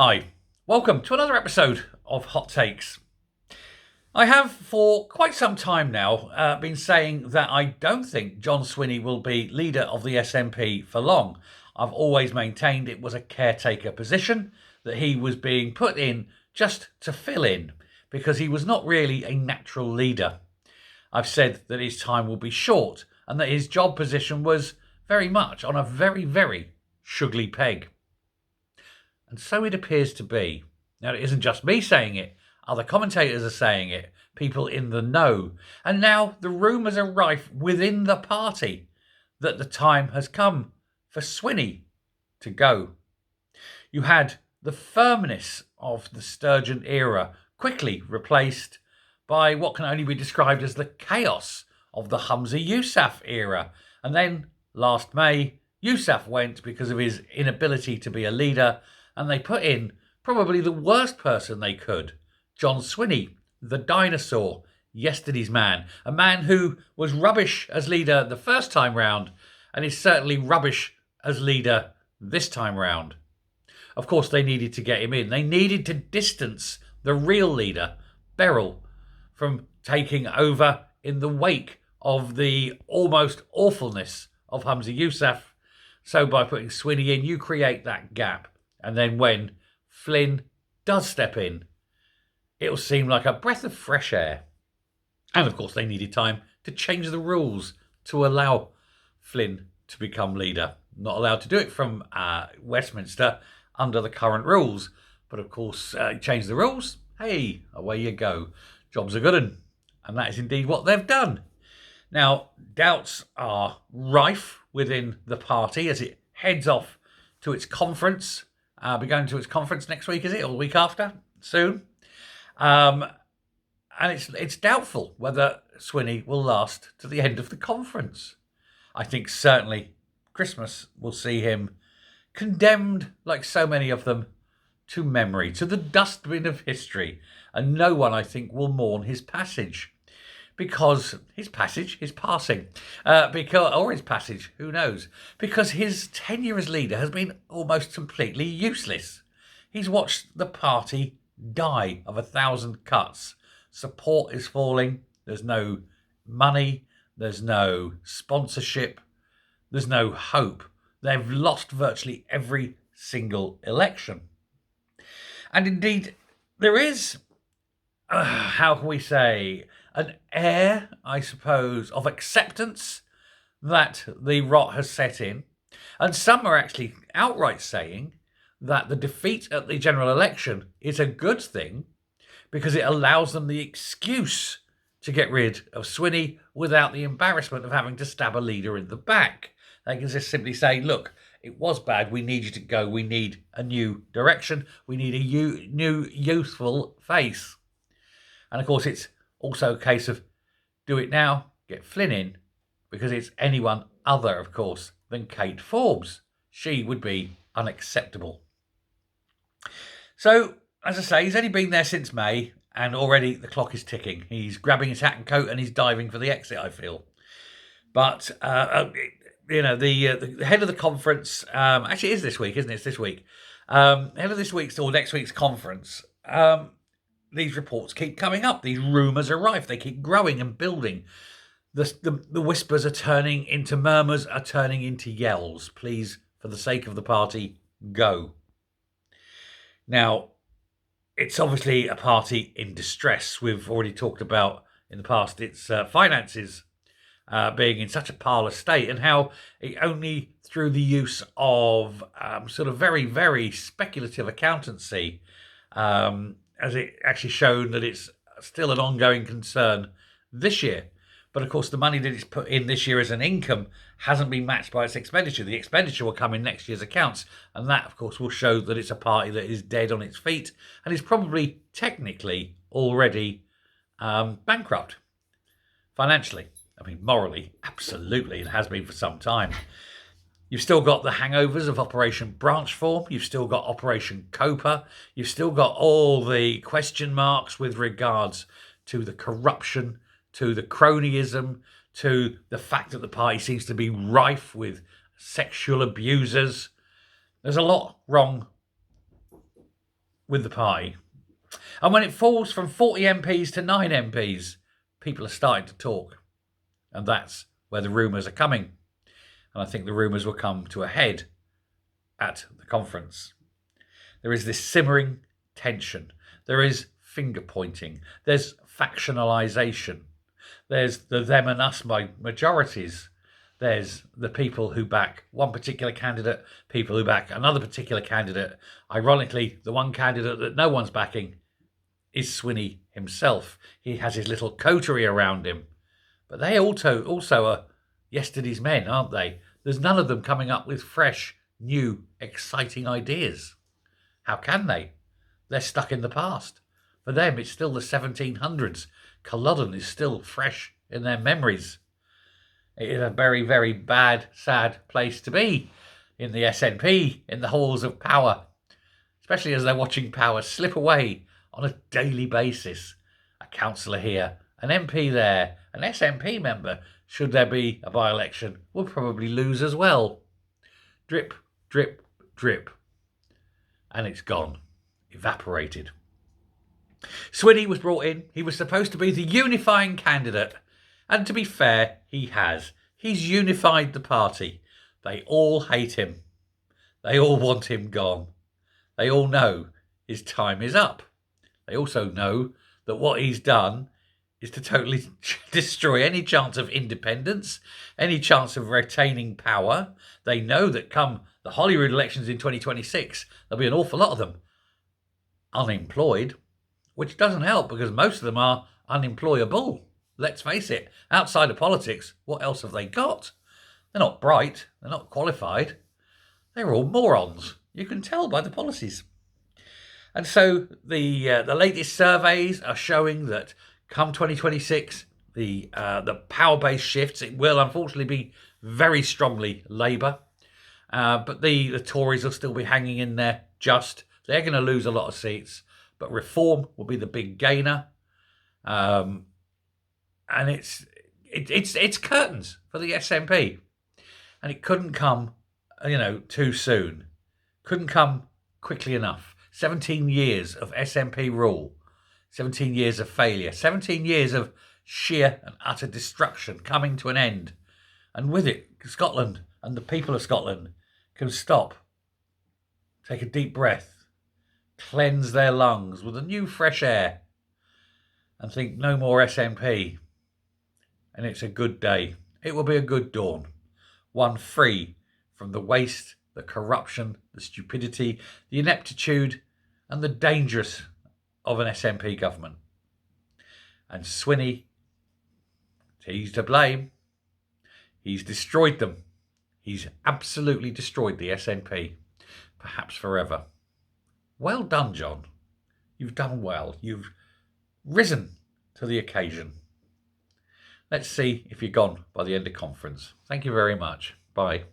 Hi, welcome to another episode of Hot Takes. I have for quite some time now been saying that I don't think John Swinney will be leader of the SNP for long. I've always maintained it was a caretaker position, that he was being put in just to fill in, because he was not really a natural leader. I've said that his time will be short and that his job position was very much on a very, very sugly peg. And so it appears to be. Now, it isn't just me saying it. Other commentators are saying it. People in the know. And now the rumours are rife within the party that the time has come for Swinney to go. You had the firmness of the Sturgeon era quickly replaced by what can only be described as the chaos of the Humza Yousaf era. And then last May, Yousaf went because of his inability to be a leader, and they put in probably the worst person they could, John Swinney, the dinosaur, yesterday's man, a man who was rubbish as leader the first time round and is certainly rubbish as leader this time round. Of course, they needed to get him in. They needed to distance the real leader, Beryl, from taking over in the wake of the almost awfulness of Humza Yousaf. So by putting Swinney in, you create that gap. And then when Flynn does step in, it'll seem like a breath of fresh air. And of course, they needed time to change the rules to allow Flynn to become leader. Not allowed to do it from Westminster under the current rules. But of course, change the rules. Hey, away you go. Job's a good one. And that is indeed what they've done. Now, doubts are rife within the party as it heads off to its conference. Be going to its conference next week, is it? Or the week after? Soon. And it's doubtful whether Swinney will last to the end of the conference. I think certainly Christmas will see him condemned, like so many of them, to memory, to the dustbin of history. And no one, I think, will mourn his passage. Because his passage, his passing, or his passage, who knows? Because his tenure as leader has been almost completely useless. He's watched the party die of 1,000 cuts. Support is falling. There's no money. There's no sponsorship. There's no hope. They've lost virtually every single election. And indeed, there is, how can we say, an air, I suppose, of acceptance that the rot has set in. And some are actually outright saying that the defeat at the general election is a good thing because it allows them the excuse to get rid of Swinney without the embarrassment of having to stab a leader in the back. They can just simply say, look, it was bad, we need you to go, we need a new direction, we need a new youthful face. And of course, it's also a case of do it now, get Flynn in, because it's anyone other, of course, than Kate Forbes. She would be unacceptable. So, as I say, he's only been there since May, and already the clock is ticking. He's grabbing his hat and coat and he's diving for the exit, I feel. But, the head of the conference, actually it is this week, isn't it? It's this week. Head of this week's or next week's conference, these reports keep coming up. These rumours are rife. They keep growing and building. The whispers are turning into murmurs, are turning into yells. Please, for the sake of the party, go. Now, it's obviously a party in distress. We've already talked about in the past its finances being in such a parlous state, and how it only through the use of sort of very, very speculative accountancy has it actually shown that it's still an ongoing concern this year. But of course, the money that it's put in this year as an income hasn't been matched by its expenditure. The expenditure will come in next year's accounts. And that, of course, will show that it's a party that is dead on its feet and is probably technically already bankrupt financially. I mean, morally, absolutely. It has been for some time. You've still got the hangovers of Operation Branchform. You've still got Operation Copa. You've still got all the question marks with regards to the corruption, to the cronyism, to the fact that the party seems to be rife with sexual abusers. There's a lot wrong with the party. And when it falls from 40 MPs to 9 MPs, people are starting to talk. And that's where the rumours are coming. And I think the rumours will come to a head at the conference. There is this simmering tension. There is finger pointing. There's factionalisation. There's the them and us majorities. There's the people who back one particular candidate, people who back another particular candidate. Ironically, the one candidate that no one's backing is Swinney himself. He has his little coterie around him. But they also are yesterday's men, aren't they? There's none of them coming up with fresh, new, exciting ideas. How can they? They're stuck in the past. For them, it's still the 1700s. Culloden is still fresh in their memories. It is a very, very bad, sad place to be in the SNP, in the halls of power, especially as they're watching power slip away on a daily basis. A councillor here, an MP there, an SNP member, should there be a by-election, will probably lose as well. Drip, drip, drip. And it's gone. Evaporated. Swinney was brought in. He was supposed to be the unifying candidate. And to be fair, he has. He's unified the party. They all hate him. They all want him gone. They all know his time is up. They also know that what he's done is to totally destroy any chance of independence, any chance of retaining power. They know that come the Holyrood elections in 2026, there'll be an awful lot of them unemployed, which doesn't help because most of them are unemployable. Let's face it, outside of politics, what else have they got? They're not bright, they're not qualified, they're all morons. You can tell by the policies. And so the latest surveys are showing that come 2026, the power base shifts. It will unfortunately be very strongly Labour, but the Tories will still be hanging in there. They're going to lose a lot of seats, but Reform will be the big gainer. And it's curtains for the SNP, and it couldn't come, too soon. Couldn't come quickly enough. 17 years of SNP rule, 17 years of failure, 17 years of sheer and utter destruction coming to an end, and with it, Scotland and the people of Scotland can stop, take a deep breath, cleanse their lungs with a new fresh air, and think no more SNP. And it's a good day. It will be a good dawn. One free from the waste, the corruption, the stupidity, the ineptitude, and the dangerous of an SNP government. And Swinney, he's to blame. He's destroyed them. He's absolutely destroyed the SNP, perhaps forever. Well done, John. You've done well. You've risen to the occasion. Let's see if you're gone by the end of conference. Thank you very much. Bye.